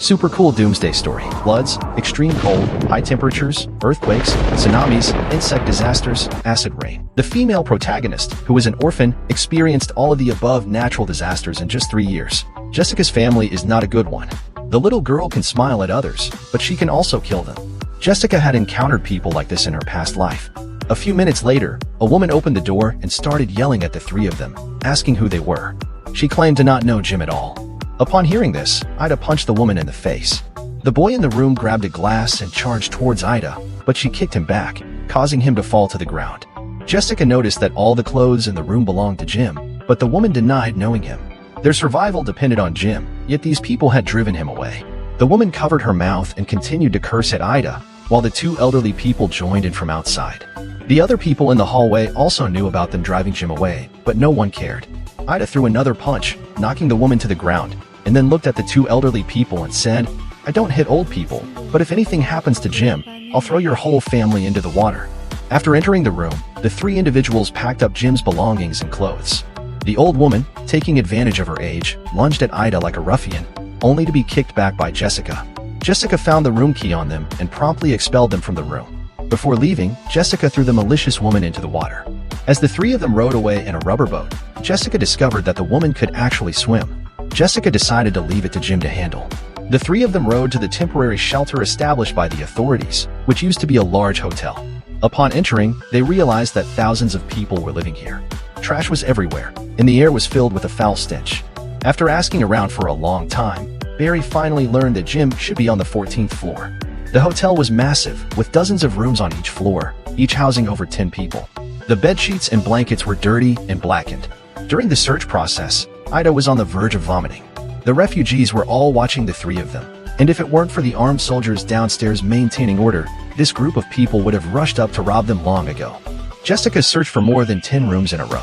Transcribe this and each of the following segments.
Super cool doomsday story. Floods, extreme cold, high temperatures, earthquakes, tsunamis, insect disasters, acid rain. The female protagonist, who is an orphan, experienced all of the above natural disasters in just 3 years. Jessica's family is not a good one. The little girl can smile at others, but she can also kill them. Jessica had encountered people like this in her past life. A few minutes later, a woman opened the door and started yelling at the three of them, asking who they were. She claimed to not know Jim at all. Upon hearing this, Ida punched the woman in the face. The boy in the room grabbed a glass and charged towards Ida, but she kicked him back, causing him to fall to the ground. Jessica noticed that all the clothes in the room belonged to Jim, but the woman denied knowing him. Their survival depended on Jim, yet these people had driven him away. The woman covered her mouth and continued to curse at Ida, while the two elderly people joined in from outside. The other people in the hallway also knew about them driving Jim away, but no one cared. Ida threw another punch, knocking the woman to the ground, and then looked at the two elderly people and said, "I don't hit old people, but if anything happens to Jim, I'll throw your whole family into the water." After entering the room, the three individuals packed up Jim's belongings and clothes. The old woman, taking advantage of her age, lunged at Ida like a ruffian, only to be kicked back by Jessica. Jessica found the room key on them and promptly expelled them from the room. Before leaving, Jessica threw the malicious woman into the water. As the three of them rowed away in a rubber boat, Jessica discovered that the woman could actually swim. Jessica decided to leave it to Jim to handle. The three of them rowed to the temporary shelter established by the authorities, which used to be a large hotel. Upon entering, they realized that thousands of people were living here. Trash was everywhere, and the air was filled with a foul stench. After asking around for a long time, Barry finally learned that Jim should be on the 14th floor. The hotel was massive, with dozens of rooms on each floor, each housing over 10 people. The bedsheets and blankets were dirty and blackened. During the search process, Ida was on the verge of vomiting. The refugees were all watching the three of them, and if it weren't for the armed soldiers downstairs maintaining order, this group of people would have rushed up to rob them long ago. Jessica searched for more than 10 rooms in a row.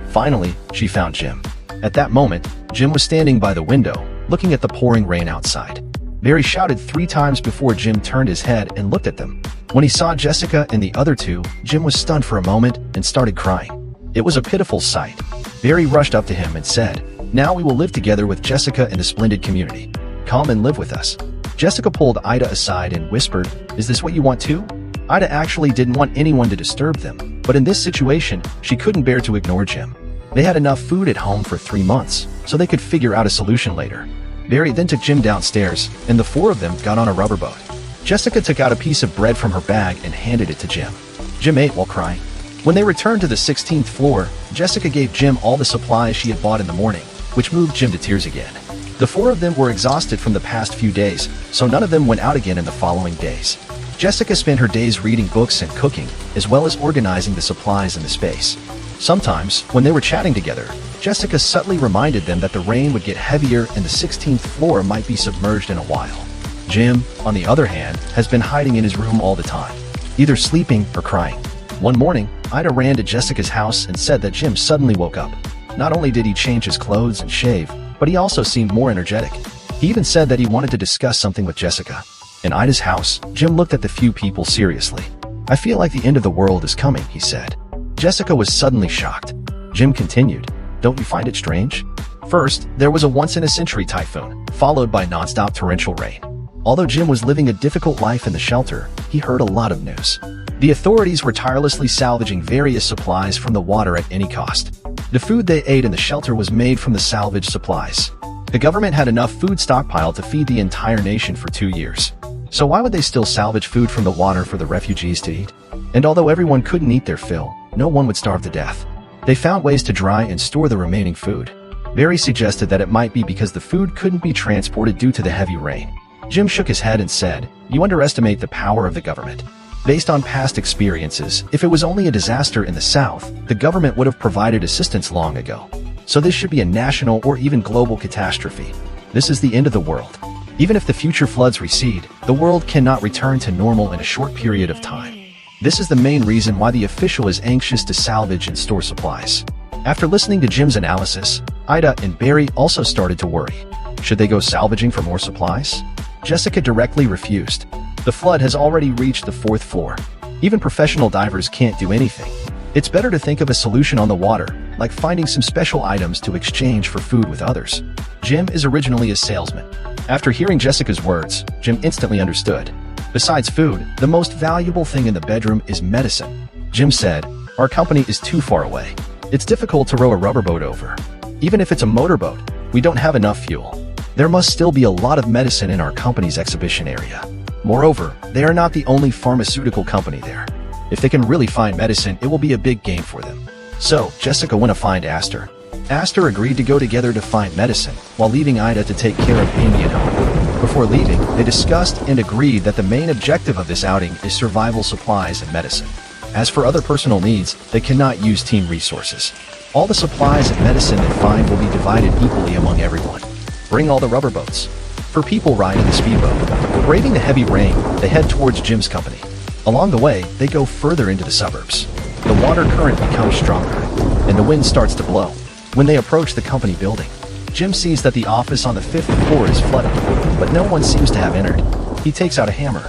Finally, she found Jim. At that moment, Jim was standing by the window, looking at the pouring rain outside. Barry shouted 3 times before Jim turned his head and looked at them. When he saw Jessica and the other two, Jim was stunned for a moment and started crying. It was a pitiful sight. Barry rushed up to him and said, "Now we will live together with Jessica in a splendid community. Come and live with us." Jessica pulled Ida aside and whispered, "Is this what you want too?" Ida actually didn't want anyone to disturb them, but in this situation, she couldn't bear to ignore Jim. They had enough food at home for 3 months, so they could figure out a solution later. Barry then took Jim downstairs, and the 4 of them got on a rubber boat. Jessica took out a piece of bread from her bag and handed it to Jim. Jim ate while crying. When they returned to the 16th floor, Jessica gave Jim all the supplies she had bought in the morning, which moved Jim to tears again. The 4 of them were exhausted from the past few days, so none of them went out again in the following days. Jessica spent her days reading books and cooking, as well as organizing the supplies in the space. Sometimes, when they were chatting together, Jessica subtly reminded them that the rain would get heavier and the 16th floor might be submerged in a while. Jim, on the other hand, has been hiding in his room all the time, either sleeping or crying. One morning, Ida ran to Jessica's house and said that Jim suddenly woke up. Not only did he change his clothes and shave, but he also seemed more energetic. He even said that he wanted to discuss something with Jessica. In Ida's house, Jim looked at the few people seriously. "I feel like the end of the world is coming," he said. Jessica was suddenly shocked. Jim continued, "Don't you find it strange? First, there was a once-in-a-century typhoon, followed by non-stop torrential rain. Although Jim was living a difficult life in the shelter, he heard a lot of news. The authorities were tirelessly salvaging various supplies from the water at any cost. The food they ate in the shelter was made from the salvaged supplies. The government had enough food stockpiled to feed the entire nation for 2 years. So why would they still salvage food from the water for the refugees to eat? And although everyone couldn't eat their fill, no one would starve to death. They found ways to dry and store the remaining food. Barry suggested that it might be because the food couldn't be transported due to the heavy rain. Jim shook his head and said, "You underestimate the power of the government. Based on past experiences, if it was only a disaster in the South, the government would have provided assistance long ago. So this should be a national or even global catastrophe. This is the end of the world. Even if the future floods recede, the world cannot return to normal in a short period of time. This is the main reason why the official is anxious to salvage and store supplies." After listening to Jim's analysis, Ida and Barry also started to worry. Should they go salvaging for more supplies? Jessica directly refused. The flood has already reached the 4th floor. Even professional divers can't do anything. It's better to think of a solution on the water, like finding some special items to exchange for food with others. Jim is originally a salesman. After hearing Jessica's words, Jim instantly understood. Besides food, the most valuable thing in the bedroom is medicine. Jim said, "Our company is too far away. It's difficult to row a rubber boat over. Even if it's a motorboat, we don't have enough fuel. There must still be a lot of medicine in our company's exhibition area. Moreover, they are not the only pharmaceutical company there. If they can really find medicine, it will be a big gain for them." So, Jessica went to find Aster. Aster agreed to go together to find medicine, while leaving Ida to take care of Amy at home. Before leaving, they discussed and agreed that the main objective of this outing is survival supplies and medicine. As for other personal needs, they cannot use team resources. All the supplies and medicine they find will be divided equally among everyone. Bring all the rubber boats. For people riding the speedboat. Braving the heavy rain, they head towards Jim's company. Along the way, they go further into the suburbs. The water current becomes stronger, and the wind starts to blow. When they approach the company building, Jim sees that the office on the 5th floor is flooded, but no one seems to have entered. He takes out a hammer,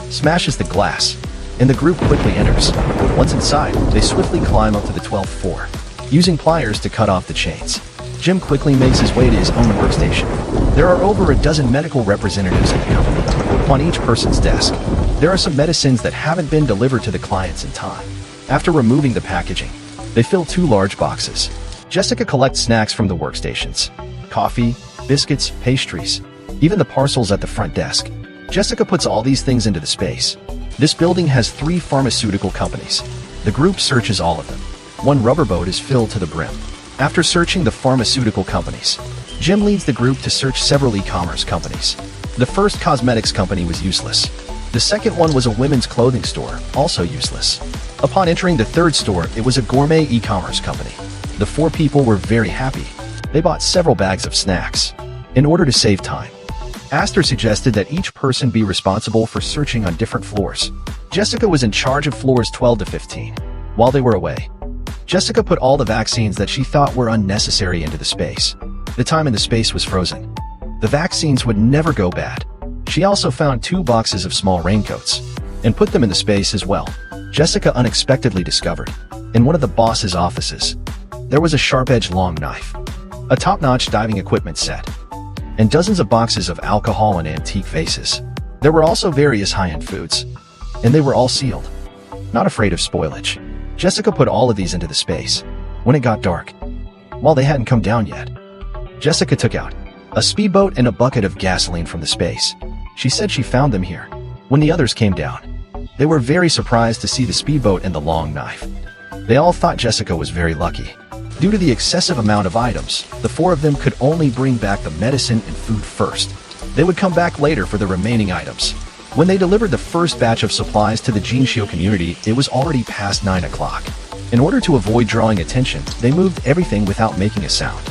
smashes the glass, and the group quickly enters. Once inside, they swiftly climb up to the 12th floor, using pliers to cut off the chains. Jim quickly makes his way to his own workstation. There are over a dozen medical representatives in the company. On each person's desk, there are some medicines that haven't been delivered to the clients in time. After removing the packaging, they fill 2 large boxes. Jessica collects snacks from the workstations. Coffee, biscuits, pastries, even the parcels at the front desk. Jessica puts all these things into the space. This building has 3 pharmaceutical companies. The group searches all of them. 1 rubber boat is filled to the brim. After searching the pharmaceutical companies, Jim leads the group to search several e-commerce companies. The first cosmetics company was useless. The second one was a women's clothing store, also useless. Upon entering the 3rd store, it was a gourmet e-commerce company. The 4 people were very happy. They bought several bags of snacks. In order to save time, Aster suggested that each person be responsible for searching on different floors. Jessica was in charge of floors 12 to 15. While they were away, Jessica put all the vaccines that she thought were unnecessary into the space. The time in the space was frozen. The vaccines would never go bad. She also found 2 boxes of small raincoats and put them in the space as well. Jessica unexpectedly discovered, in one of the boss's offices, there was a sharp-edged long knife, a top-notch diving equipment set, and dozens of boxes of alcohol and antique vases. There were also various high-end foods, and they were all sealed. Not afraid of spoilage, Jessica put all of these into the space. When it got dark, while they hadn't come down yet, Jessica took out a speedboat and a bucket of gasoline from the space. She said she found them here. When the others came down, they were very surprised to see the speedboat and the long knife. They all thought Jessica was very lucky. Due to the excessive amount of items, the 4 of them could only bring back the medicine and food first. They would come back later for the remaining items. When they delivered the first batch of supplies to the Jinshio community, it was already past 9 o'clock. In order to avoid drawing attention, they moved everything without making a sound.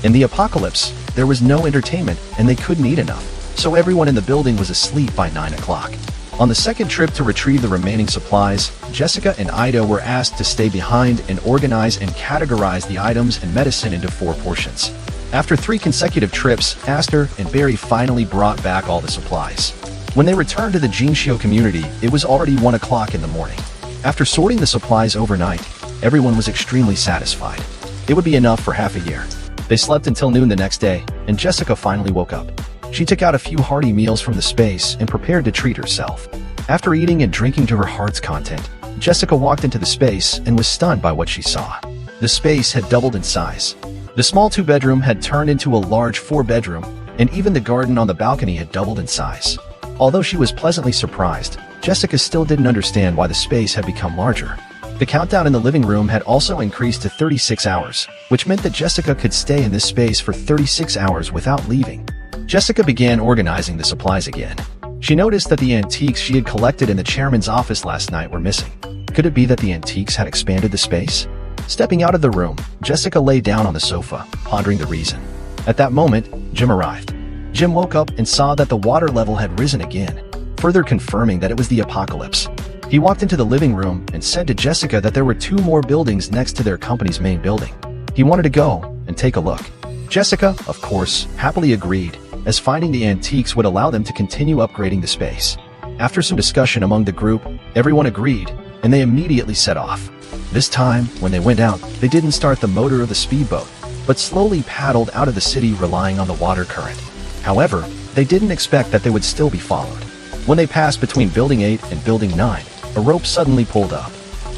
In the apocalypse, there was no entertainment and they couldn't eat enough, so everyone in the building was asleep by 9 o'clock. On the second trip to retrieve the remaining supplies, Jessica and Ida were asked to stay behind and organize and categorize the items and medicine into 4 portions. After 3 consecutive trips, Aster and Barry finally brought back all the supplies. When they returned to the Jinshio community, it was already 1 o'clock in the morning. After sorting the supplies overnight, everyone was extremely satisfied. It would be enough for half a year. They slept until noon the next day, and Jessica finally woke up. She took out a few hearty meals from the space and prepared to treat herself. After eating and drinking to her heart's content, Jessica walked into the space and was stunned by what she saw. The space had doubled in size. The small 2-bedroom had turned into a large 4-bedroom, and even the garden on the balcony had doubled in size. Although she was pleasantly surprised, Jessica still didn't understand why the space had become larger. The countdown in the living room had also increased to 36 hours, which meant that Jessica could stay in this space for 36 hours without leaving. Jessica began organizing the supplies again. She noticed that the antiques she had collected in the chairman's office last night were missing. Could it be that the antiques had expanded the space? Stepping out of the room, Jessica lay down on the sofa, pondering the reason. At that moment, Jim arrived. Jim woke up and saw that the water level had risen again, further confirming that it was the apocalypse. He walked into the living room and said to Jessica that there were 2 more buildings next to their company's main building. He wanted to go and take a look. Jessica, of course, happily agreed, as finding the antiques would allow them to continue upgrading the space. After some discussion among the group, everyone agreed, and they immediately set off. This time, when they went out, they didn't start the motor of the speedboat, but slowly paddled out of the city relying on the water current. However, They didn't expect that they would still be followed. When they passed between Building 8 and Building 9, a rope suddenly pulled up.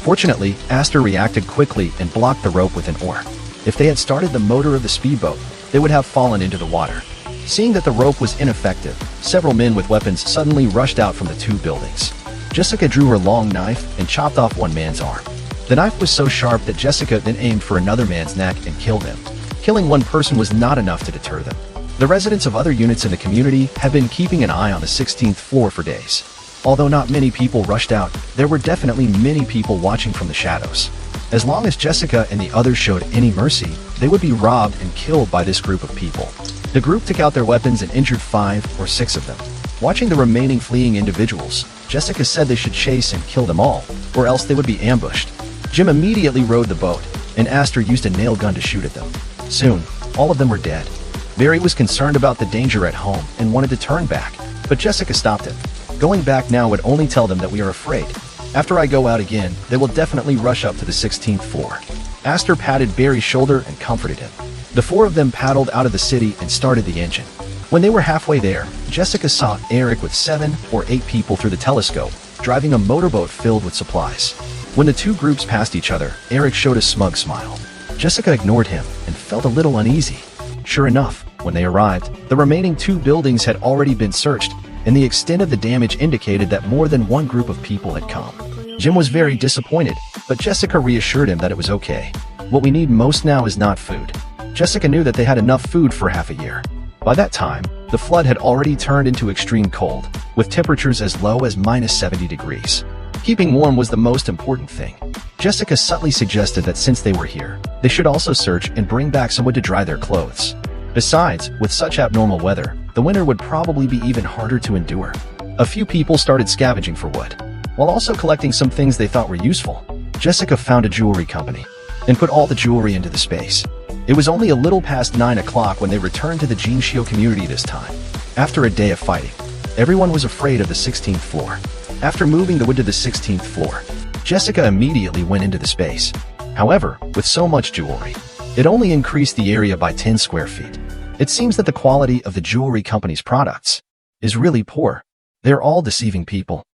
Fortunately, Aster reacted quickly and blocked the rope with an oar. If they had started the motor of the speedboat, they would have fallen into the water. Seeing that the rope was ineffective, several men with weapons suddenly rushed out from the two buildings. Jessica drew her long knife and chopped off one man's arm. The knife was so sharp that Jessica then aimed for another man's neck and killed him. Killing one person was not enough to deter them. The residents of other units in the community have been keeping an eye on the 16th floor for days. Although not many people rushed out, there were definitely many people watching from the shadows. As long as Jessica and the others showed any mercy, they would be robbed and killed by this group of people. The group took out their weapons and injured 5 or 6 of them. Watching the remaining fleeing individuals, Jessica said they should chase and kill them all, or else they would be ambushed. Jim immediately rowed the boat, and Aster used a nail gun to shoot at them. Soon, all of them were dead. Barry was concerned about the danger at home and wanted to turn back, but Jessica stopped him. Going back now would only tell them that we are afraid. After I go out again, they will definitely rush up to the 16th floor. Aster patted Barry's shoulder and comforted him. The 4 of them paddled out of the city and started the engine. When they were halfway there, Jessica saw Eric with 7 or 8 people through the telescope, driving a motorboat filled with supplies. When the two groups passed each other, Eric showed a smug smile. Jessica ignored him and felt a little uneasy. Sure enough, when they arrived, the remaining 2 buildings had already been searched, and the extent of the damage indicated that more than one group of people had come. Jim was very disappointed, but Jessica reassured him that it was okay. What we need most now is not food. Jessica knew that they had enough food for half a year. By that time, the flood had already turned into extreme cold, with temperatures as low as -70 degrees. Keeping warm was the most important thing. Jessica subtly suggested that since they were here, they should also search and bring back some wood to dry their clothes. Besides, with such abnormal weather, the winter would probably be even harder to endure. A few people started scavenging for wood, while also collecting some things they thought were useful. Jessica found a jewelry company and put all the jewelry into the space. It was only a little past 9 o'clock when they returned to the Jinshio community this time. After a day of fighting, everyone was afraid of the 16th floor. After moving the wood to the 16th floor, Jessica immediately went into the space. However, with so much jewelry, it only increased the area by 10 square feet. It seems that the quality of the jewelry company's products is really poor. They're all deceiving people.